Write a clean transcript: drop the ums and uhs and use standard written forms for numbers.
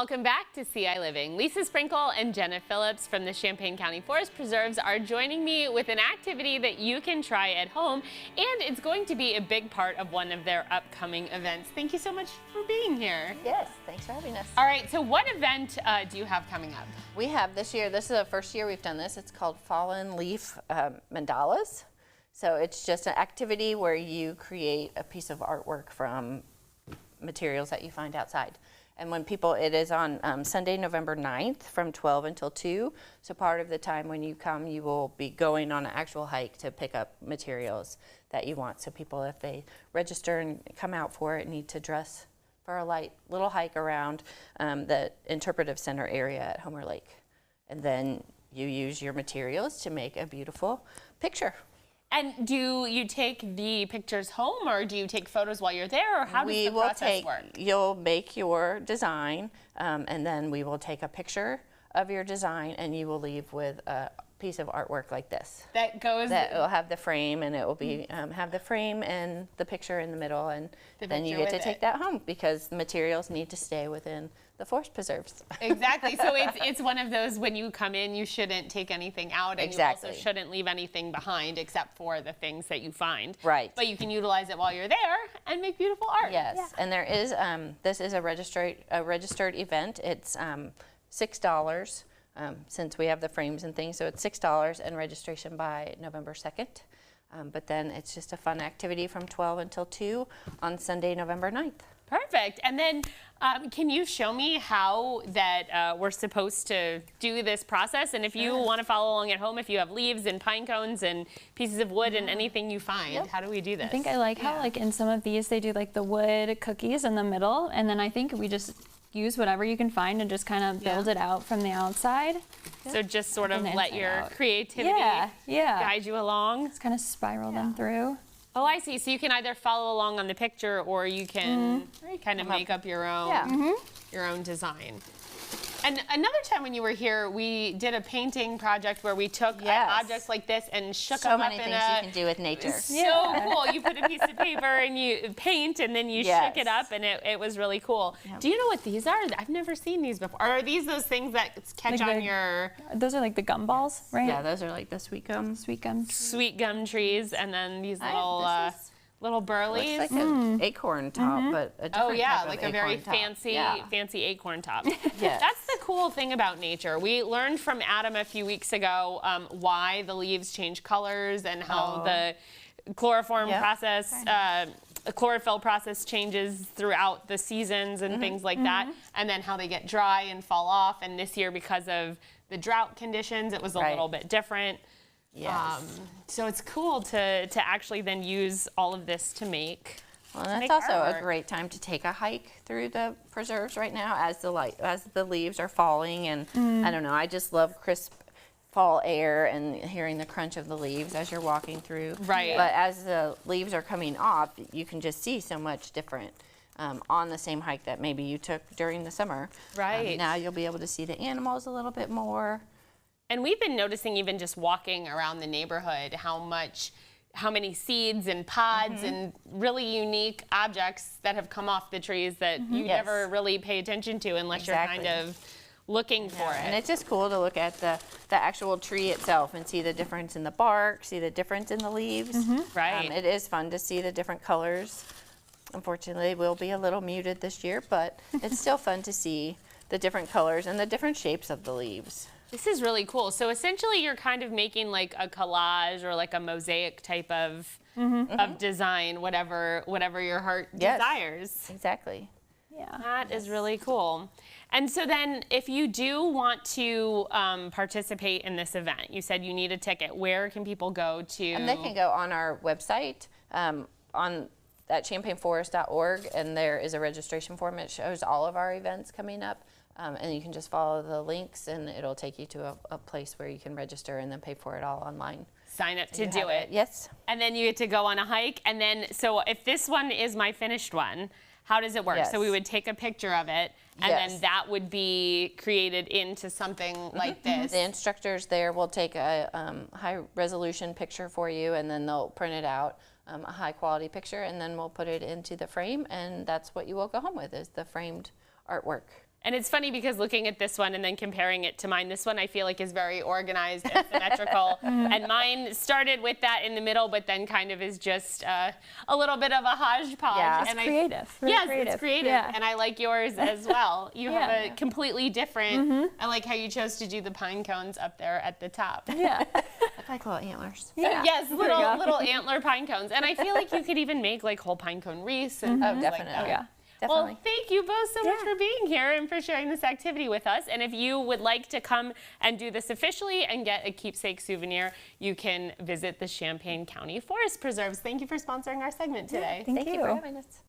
welcome back to ciLiving. Lisa Sprinkle and Jenna Phillips from the Champaign County Forest Preserves are joining me with an activity that you can try at home, and it's going to be a big part of one of their upcoming events. Thank you so much for being here. Yes, thanks for having us. All right, so what event do you have coming up? We have this year, this is the first year we've done this, it's called Fallen Leaf Mandalas. So it's just an activity where you create a piece of artwork from materials that you find outside. And when people, it is on Sunday, November 9th from 12 until 2. So part of the time when you come, you will be going on an actual hike to pick up materials that you want. So people, if they register and come out for it, need to dress for a light little hike around the interpretive center area at Homer Lake. And then you use your materials to make a beautiful picture. And do you take the pictures home, or do you take photos while you're there, or how does the process work? You'll make your design, and then we will take a picture of your design, and you will leave with a piece of artwork like this. That will have the frame, and it will be have the frame and the picture in the middle, and then you get to take that home because the materials need to stay within the forest preserves. Exactly. So it's one of those, when you come in, you shouldn't take anything out, and you also shouldn't leave anything behind except for the things that you find. Right. But you can utilize it while you're there and make beautiful art. Yes. Yeah. And there is this is a registered event. It's $6 since we have the frames and things. So it's $6 and registration by November 2nd. But then it's just a fun activity from 12 until 2 on Sunday, November 9th. Perfect. And then can you show me how that we're supposed to do this process? And if you want to follow along at home, if you have leaves and pine cones and pieces of wood and anything you find, how do we do this? I think I like how like in some of these they do like the wood cookies in the middle, and then I think we just use whatever you can find and just kind of build it out from the outside. So just sort of let your creativity guide you along. Just kind of spiral them through. Oh, I see. So you can either follow along on the picture, or you can kind of make up your own design. And another time when you were here, we did a painting project where we took objects like this and shook them up in so many things you can do with nature. So cool. You put a piece of paper and you paint, and then you shook it up, and it was really cool. Do you know what these are? I've never seen these before. Are these those things that catch like on your... Those are like the gum balls, right? Yeah, those are like the sweet gum. Sweet gum. Sweet gum trees, and then these little... little burlies. Looks like an acorn top, but a different type of like a very fancy acorn top. Yes. That's the cool thing about nature. We learned from Adam a few weeks ago why the leaves change colors and how the chloroform process, chlorophyll process changes throughout the seasons and things like that, and then how they get dry and fall off. And this year, because of the drought conditions, it was a little bit different. Yes. So it's cool to actually then use all of this to make. Well, and that's also a great time to take a hike through the preserves right now as the leaves are falling, and I don't know, I just love crisp fall air and hearing the crunch of the leaves as you're walking through. Right. But as the leaves are coming off, you can just see so much different on the same hike that maybe you took during the summer. Right. Now you'll be able to see the animals a little bit more. And we've been noticing, even just walking around the neighborhood, how many seeds and pods and really unique objects that have come off the trees that you never really pay attention to unless you're kind of looking for it. And it's just cool to look at the actual tree itself and see the difference in the bark, see the difference in the leaves. Right. It is fun to see the different colors. Unfortunately, we'll be a little muted this year, but it's still fun to see the different colors and the different shapes of the leaves. This is really cool. So essentially you're kind of making like a collage or like a mosaic type of design, whatever your heart desires. Exactly. Yeah. That is really cool. And so then if you do want to participate in this event, you said you need a ticket. Where can people go to? And they can go on our website at champaignforest.org, and there is a registration form. It shows all of our events coming up. And you can just follow the links, and it'll take you to a place where you can register and then pay for it all online. Sign up to do it. Yes. And then you get to go on a hike. And then, so if this one is my finished one, how does it work? Yes. So we would take a picture of it, and then that would be created into something like this. The instructors there will take a high-resolution picture for you, and then they'll print it out, a high-quality picture, and then we'll put it into the frame, and that's what you will go home with, is the framed artwork. And it's funny because looking at this one and then comparing it to mine, this one I feel like is very organized and symmetrical. And mine started with that in the middle, but then kind of is just a little bit of a hodgepodge. Yeah. It's creative. Really Yes, creative. it's creative. Yeah. And I like yours as well. You have Yeah. a completely different, I like how you chose to do the pine cones up there at the top. Yeah. Look like little antlers. Yeah. Yes, There you go. little antler pine cones. And I feel like you could even make like whole pine cone wreaths and Oh, things like definitely. that. Yeah. Definitely. Well, thank you both so much Yeah. for being here and for sharing this activity with us. And if you would like to come and do this officially and get a keepsake souvenir, you can visit the Champaign County Forest Preserves. Thank you for sponsoring our segment today. Thank Thank you you. for having us.